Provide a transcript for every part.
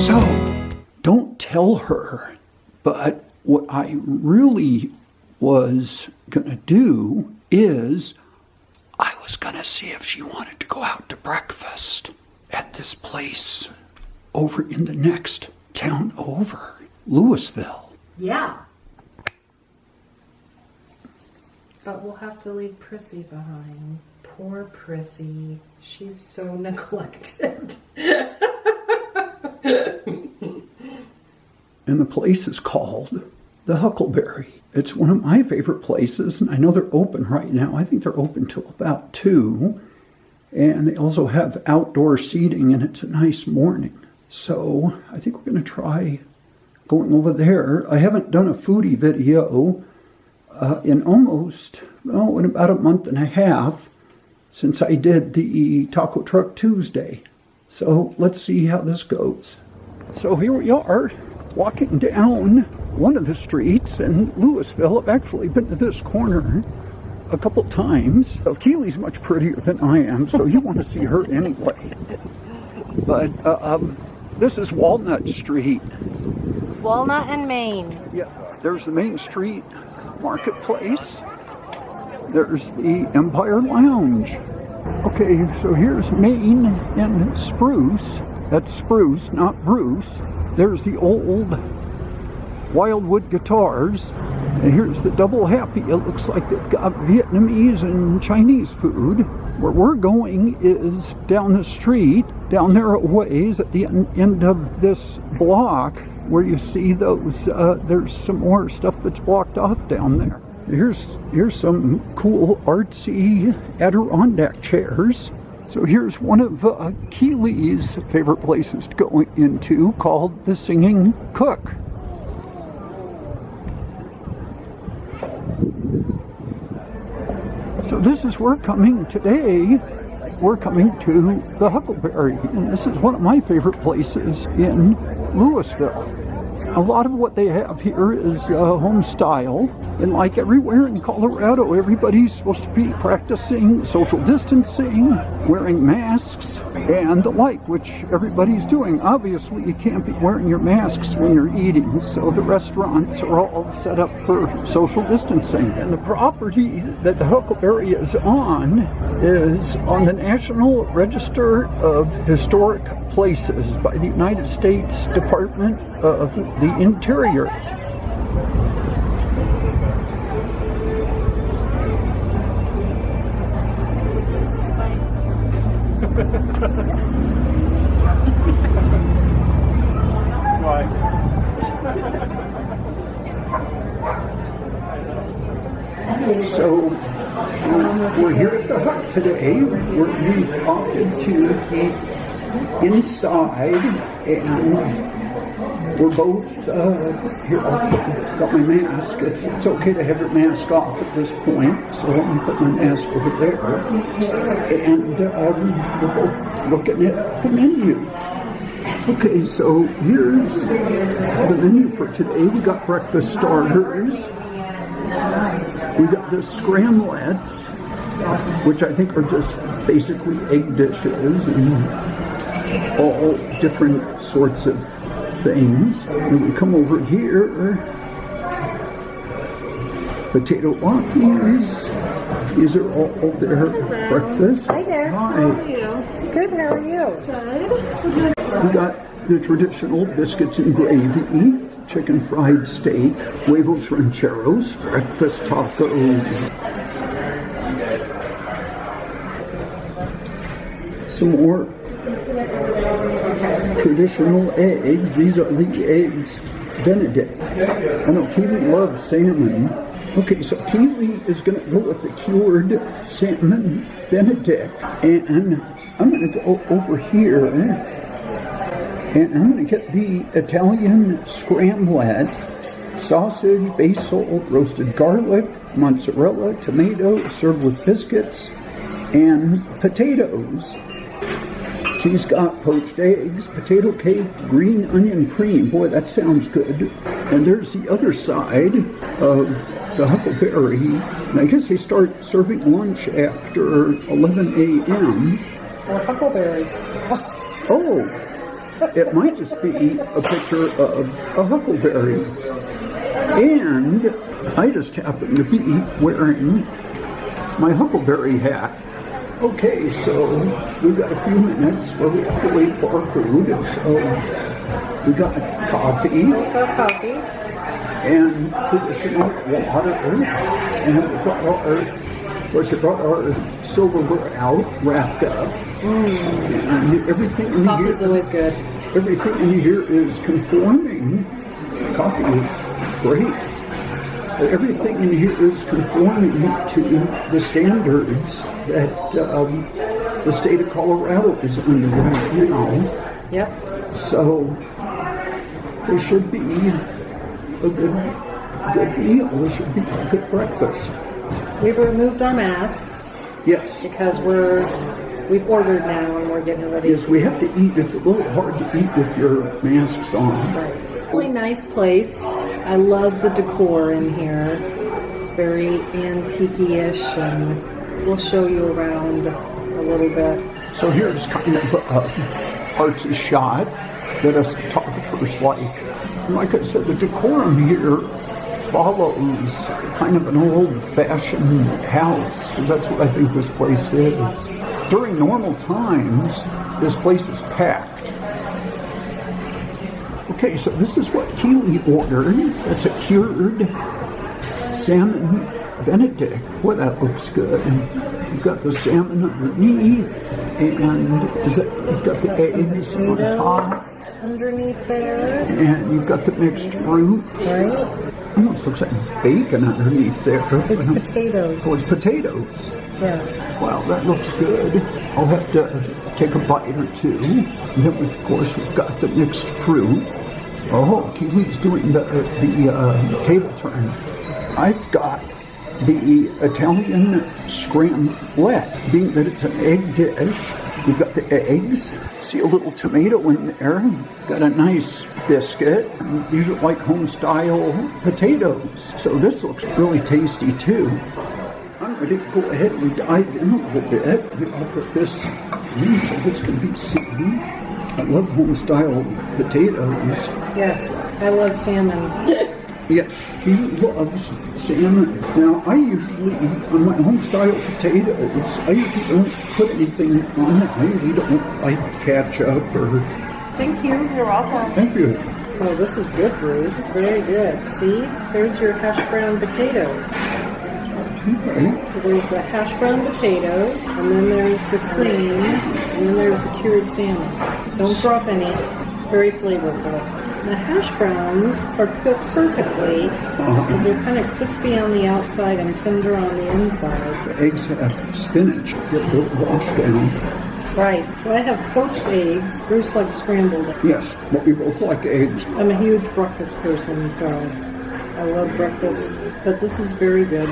So, don't tell her, but what I really was gonna do is I was gonna see if she wanted to go out to breakfast at this place over in the next town over, Louisville. Yeah. But we'll have to leave Prissy behind. Poor Prissy. She's so neglected. And the place is called the Huckleberry. It's one of my favorite places, and I know they're open right now. I think they're open till about 2. And they also have outdoor seating, and it's a nice morning. So I think we're going to try going over there. I haven't done a foodie video in about a month and a half since I did the Taco Truck Tuesday. So let's see how this goes. So here we are, walking down one of the streets in Louisville. I've actually been to this corner a couple times. So Keely's much prettier than I am, so you want to see her anyway. But this is Walnut Street. Walnut and Main. Yeah, there's the Main Street Marketplace. There's the Empire Lounge. Okay, so here's Main and Spruce. That's Spruce, not Bruce. There's the old Wildwood guitars. And here's the Double Happy. It looks like they've got Vietnamese and Chinese food. Where we're going is down the street, down there a ways at the end of this block, where you see those, there's some more stuff that's blocked off down there. Here's some cool artsy Adirondack chairs. So here's one of Keely's favorite places to go into, called the Singing Cook. So this is where we're coming today. We're coming to the Huckleberry, and this is one of my favorite places in Louisville. A lot of what they have here is home style, and like everywhere in Colorado, everybody's supposed to be practicing social distancing, wearing masks, and the like, which everybody's doing. Obviously, you can't be wearing your masks when you're eating, so the restaurants are all set up for social distancing. And the property that the Huckleberry is on the National Register of Historic Places by the United States Department of the Interior. Why? So we're here at the Huck today. We've opted to eat inside, and we're both here. I've got my mask. It's okay to have your mask off at this point, so let me put my mask over there. And we're both looking at the menu. Okay, so here's the menu for today. We got breakfast starters. We got the scramblets, which I think are just basically egg dishes and all different sorts of things. And we come over here, potato latkes. These are all their breakfast. Hi there. Hi. How are you? Good, how are you? Good. We got the traditional biscuits and gravy, chicken fried steak, huevos rancheros, breakfast tacos. Some more traditional eggs. These are the eggs Benedict. I know Keely loves salmon. Okay, so Keely is going to go with the cured salmon Benedict. And I'm going to go over here and I'm going to get the Italian scramblet, sausage, basil, roasted garlic, mozzarella, tomato, served with biscuits and potatoes. She's got poached eggs, potato cake, green onion cream. Boy, that sounds good. And there's the other side of the Huckleberry. And I guess they start serving lunch after 11 a.m. Or Huckleberry. Oh, It might just be a picture of a huckleberry. And I just happen to be wearing my huckleberry hat. Okay, so we've got a few minutes where we have to wait for our food. So we got coffee. Coffee. And traditional water. And we brought our silverware out, wrapped up. And everything in Coffee's here, always good. everything in here is conforming. Coffee is great. But everything in here is conforming to the standards that the state of Colorado is under right now. Yep. So there should be a good meal. There should be a good breakfast. We've removed our masks Yes. because we've ordered now and we're getting ready. Yes, we have to eat. It's a little hard to eat with your masks on. Really nice place. I love the decor in here. It's very antique-ish, and we'll show you around a little bit. So here's kind of a artsy shot that us photographers like. Like I said, the decorum here follows kind of an old-fashioned house, because that's what I think this place is. During normal times, this place is packed. Okay, so this is what Keeli ordered. That's a cured salmon Benedict. Boy, that looks good. You've got the salmon underneath, and you've got the eggs on top. Underneath there. And you've got the mixed fruit. Right? Almost looks like bacon underneath there. It's potatoes. Oh, it's potatoes. Yeah. Wow, that looks good. I'll have to take a bite or two. And then, of course, we've got the mixed fruit. Oh, Keeli's doing the table turn. I've got the Italian scramblette, being that it's an egg dish. We've got the eggs. See a little tomato in there. Got a nice biscuit. These are like home-style potatoes. So this looks really tasty, too. I'm ready to go ahead and dive in a little bit. I'll put this in so this can be seen. I love home-style potatoes. Yes, I love salmon. Yes, he loves salmon. Now, I usually eat on my home-style potatoes. I usually don't put anything on it. I usually don't like ketchup or... Thank you. You're welcome. Thank you. Oh, this is good, Bruce. Very good. See? There's your hash brown potatoes. Okay. So there's the hash brown potatoes, and then there's the cream, and then there's the cured salmon. Don't drop any. Very flavorful. The hash browns are cooked perfectly because they're kind of crispy on the outside and tender on the inside. The eggs have spinach. Get a little washed down. Right. So I have poached eggs. Bruce likes scrambled eggs. Yes, but we both like eggs. I'm a huge breakfast person, so I love breakfast. But this is very good.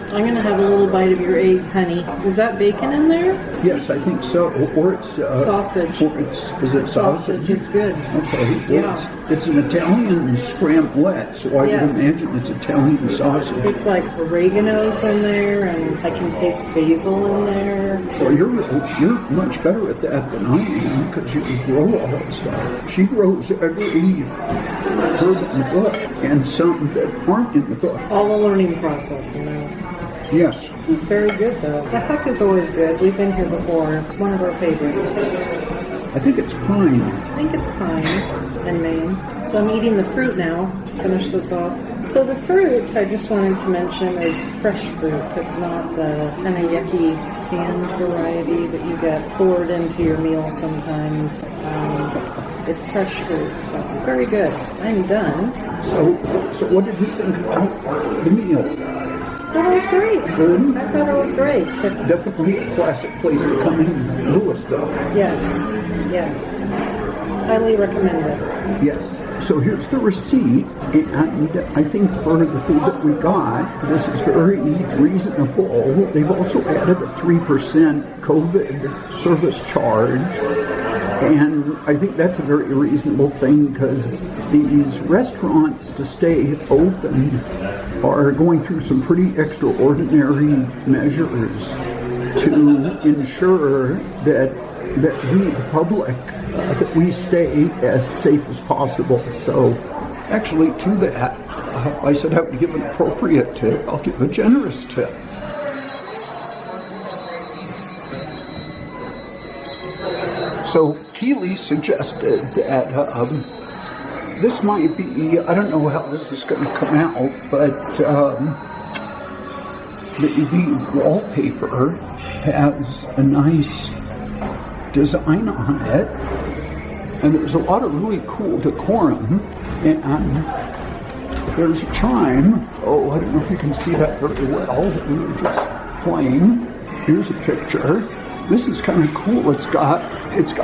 I'm going to have a little bite of your eggs, honey. Is that bacon in there? Yes, I think so. Or it's... Sausage. Or is it sausage? It's good. Okay. Well, Yeah. it's an Italian scramblette, so I would Yes. imagine it's Italian sausage. It's like oregano's in there, and I can taste basil in there. Well, you're much better at that than I am because you grow all that stuff. She grows every herb in the book and some that aren't in the book. All a learning process, you know. Yes. It's very good, though. The Huck is always good. We've been here before. It's one of our favorites. I think it's pine. I think it's pine in Maine. So I'm eating the fruit now. Finish this off. So the fruit, I just wanted to mention, is fresh fruit. It's not the kind of yucky canned variety that you get poured into your meal sometimes. It's fresh fruit, so very good. I'm done. So what did you think about the meal? I thought it was great. Good. I thought it was great. Definitely a classic place to come in Louisville. Yes, yes. Highly recommend it. Yes. So here's the receipt, and I think for the food that we got, this is very reasonable. They've also added a 3% COVID service charge, and I think that's a very reasonable thing because these restaurants to stay open are going through some pretty extraordinary measures to ensure that that we, the public, that we stay as safe as possible. So actually to that, I said I would give an appropriate tip. I'll give a generous tip. So Keeli suggested that this might be, I don't know how this is going to come out, but the wallpaper has a nice design on it, and there's a lot of really cool decorum, and there's a chime. Oh, I don't know if you can see that very well. We were just playing. Here's a picture. This is kind of cool. It's got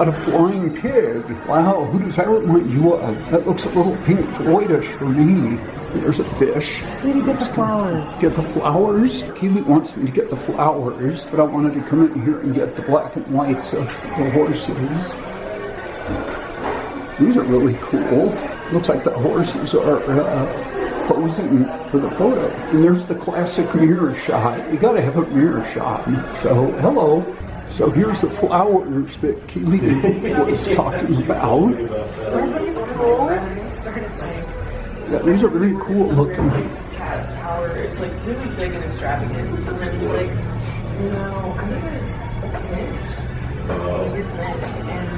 a flying pig. Wow, who does that remind you of? That looks a little Pink Floydish for me. There's a fish. Sweetie, get the flowers. Get the flowers? Keeli wants me to get the flowers, but I wanted to come in here and get the black and whites of the horses. These are really cool. Looks like the horses are posing for the photo. And there's the classic mirror shot. You gotta have a mirror shot. So, hello. So here's the flowers that Keeli was talking about. Yeah, these are very cool looking. Cat tower. It's like really big and extravagant. And then it's like, I think it's mint.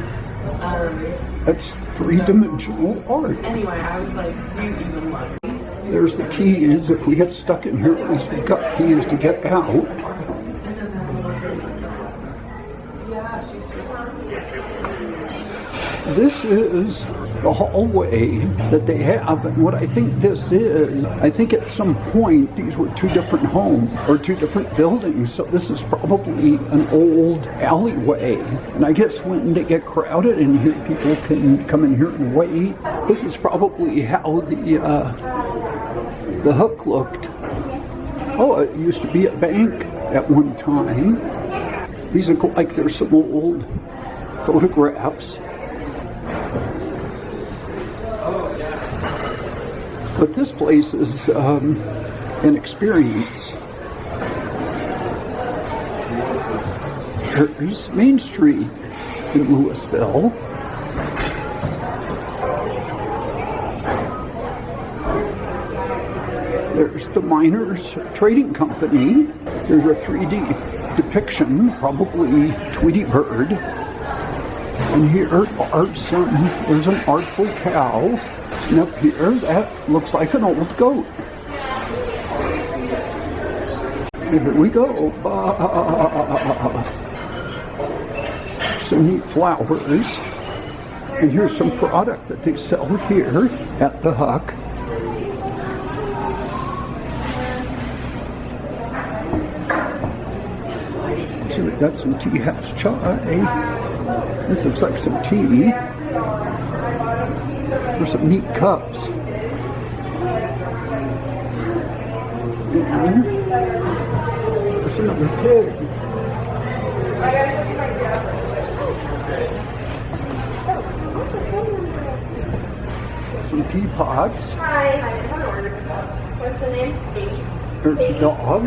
And That's three-dimensional art. anyway, I was like, do you even love these? There's the keys. If we get stuck in here, at least we've got keys to get out. This is the hallway that they have, and what I think this is, I think at some point these were two different homes or two different buildings, so this is probably an old alleyway. And I guess when they get crowded in here, people can come in here and wait. This is probably how the Huck looked. Oh, it used to be a bank at one time. These look like there's some old photographs. But this place is an experience. There's Main Street in Louisville. There's the Miners Trading Company. There's a 3D depiction, probably Tweety Bird. And here are there's an artful cow. And up here, that looks like an old goat. And here we go. Some neat flowers. And here's some product that they sell here at the Huck. So we got some tea house chai. This looks like some tea. There's some neat cups. And there's another pig. Some teapots. Hi. What's the name? Baby. There's a dog.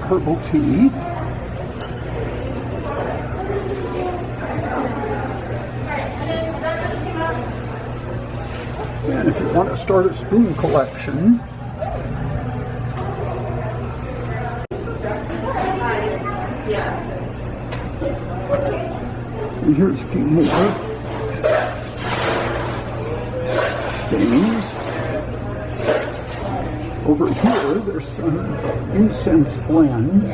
Herbal tea. And if you want to start a spoon collection, and here's a few more things. Over here, there's some incense blends.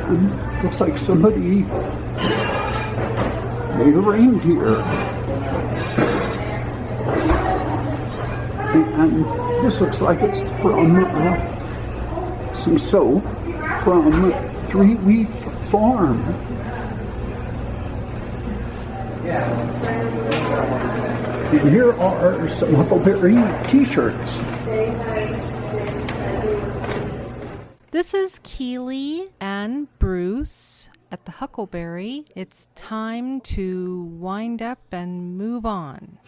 And looks like somebody made a reindeer. And this looks like it's from some soap from Three Leaf Farm. And here are some Huckleberry t-shirts. This is Keeli and Bruce at the Huckleberry. It's time to wind up and move on.